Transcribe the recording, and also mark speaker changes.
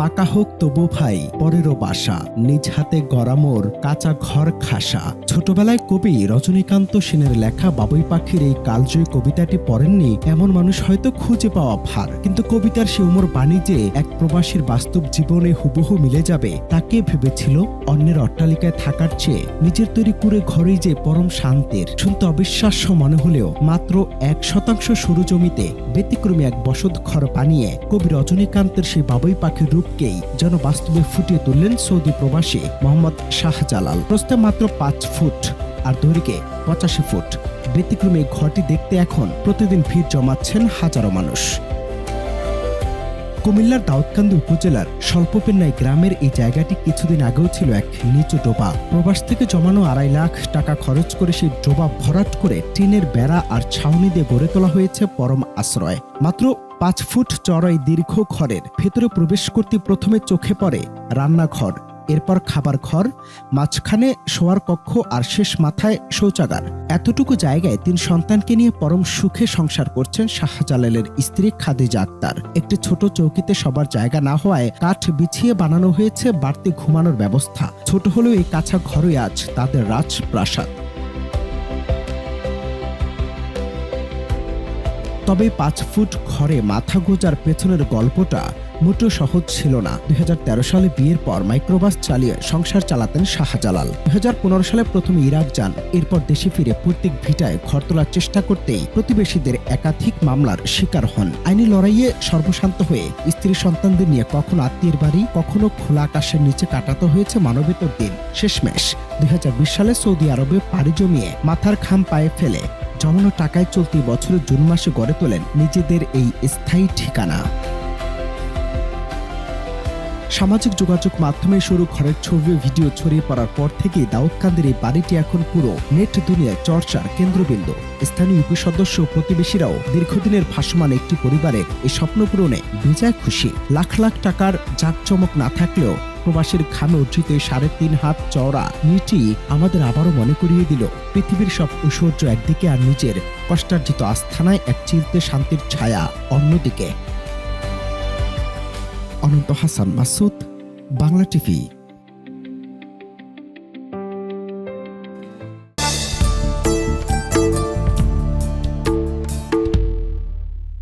Speaker 1: পাকা হোক তবু ভাই পরেরও বাসা, নিজ হাতে গড়া মোর কাঁচা ঘর খাসা। ছোটবেলায় কবি রজনীকান্ত সেনের লেখা বাবুই পাখির এই কালজয়ী কবিতাটি পড়েননি এমন মানুষ হয়তো খুঁজে পাওয়া ভার। কিন্তু কবিতার সে উমর বাণী যে এক প্রবাসীর বাস্তব জীবনে হুবহু মিলে যাবে তাকে ভেবেছিল অন্যের অট্টালিকায় থাকার চেয়ে নিজের তৈরি করে ঘরেই যে পরম শান্তির। শুনতে অবিশ্বাস্য মনে হলেও মাত্র 1% সরু জমিতে ব্যতিক্রমী এক বসত ঘর বানিয়ে কবি রজনীকান্তের সেই বাবুই পাখির রূপকেই যেন বাস্তবে ফুটিয়ে তুললেন সৌদি প্রবাসী মোহাম্মদ শাহজালাল। প্রস্থে মাত্র 5 ফুট আর দৈর্ঘ্যে 85 ফুট। ব্যতিক্রমী এই ঘরটি দেখতে এখন প্রতিদিন ভিড় জমাচ্ছেন হাজারো মানুষ। কুমিল্লার দাউদকান্দি উপজেলার স্বল্পপেন্নাই গ্রামের এই জায়গাটি কিছুদিন আগেও ছিল এক নিচু ডোবা। প্রবাস থেকে জমানো 2.5 লাখ টাকা খরচ করে সেই ডোবা ভরাট করে টিনের বেড়া আর ছাউনি দিয়ে গড়ে তোলা হয়েছে পরম আশ্রয়। মাত্র 5 ফুট চওড়া এই দীর্ঘ ঘরের ভেতরে প্রবেশ করতে প্রথমে চোখে পড়ে রান্নাঘর, এরপর খাবার ঘর, মাঝখানে শোয়ার কক্ষ আর শেষ মাথায় শৌচাগার। এতটুকু জায়গায় 3 সন্তানকে নিয়ে পরম সুখে সংসার করছেন শাহজালালের স্ত্রী খাদিজা আক্তার। একটি ছোট চৌকিতে সবার জায়গা না হওয়ায় কাঠ বিছিয়ে বানানো হয়েছে বাড়তি ঘুমানোর ব্যবস্থা। ছোট হলেও এই কাঁচা ঘরই আজ তাদের রাজপ্রাসাদ। তবে 5 ফুট ঘরে মাথা গোজার পেছনের গল্পটা মোটেও সহজ ছিল না। 2013 সালে বিয়ের পর মাইক্রোবাস চালিয়ে সংসার চালাতেন শাহজালাল। 2015 সালে প্রথমে ইরাক যান, এরপর দেশে ফিরে পৈতৃক ভিটায় ঘর তোলার চেষ্টা করতেই প্রতিবেশীদের একাধিক মামলার শিকার হন। আইনি লড়াইয়ে সর্বশান্ত হয়ে স্ত্রী সন্তানদের নিয়ে কখনো আত্মীয়ের বাড়ি, কখনো খোলা আকাশের নিচে কাটাতে হয়েছে মানবেতর দিন। শেষমেশ 2020 সালে সৌদি আরবে পাড়ি জমিয়ে মাথার ঘাম পায়ে ফেলে জমানো টাকায় চলতি বছরের জুন মাসে গড়ে তোলেন নিজেদের এই স্থায়ী ঠিকানা। সামাজিক যোগাযোগ মাধ্যমে শুরু ঘরের ছবি ভিডিও ছড়িয়ে পড়ার পর থেকেই দাউদকান্দির এই বাড়িটি এখন পুরো নেট দুনিয়ায় চর্চার কেন্দ্রবিন্দু। স্থানীয় ইউপি সদস্য ও প্রতিবেশীরাও দীর্ঘদিনের ভাসমান একটি পরিবারের এই স্বপ্ন পূরণে বেজায় খুশি। লাখ লাখ টাকার জাঁকজমক না থাকলেও প্রবাসীর ঘামে অর্জিত 3.5 হাত চওড়া নিটি আমাদের আবারও মনে করিয়ে দিল পৃথিবীর সব ঐশ্বর্য একদিকে আর নিজের কষ্টার্জিত আস্থানায় এক চিলতে শান্তির ছায়া অন্যদিকে। অনন্ত হাসান মাসুদ, বাংলা টিভি।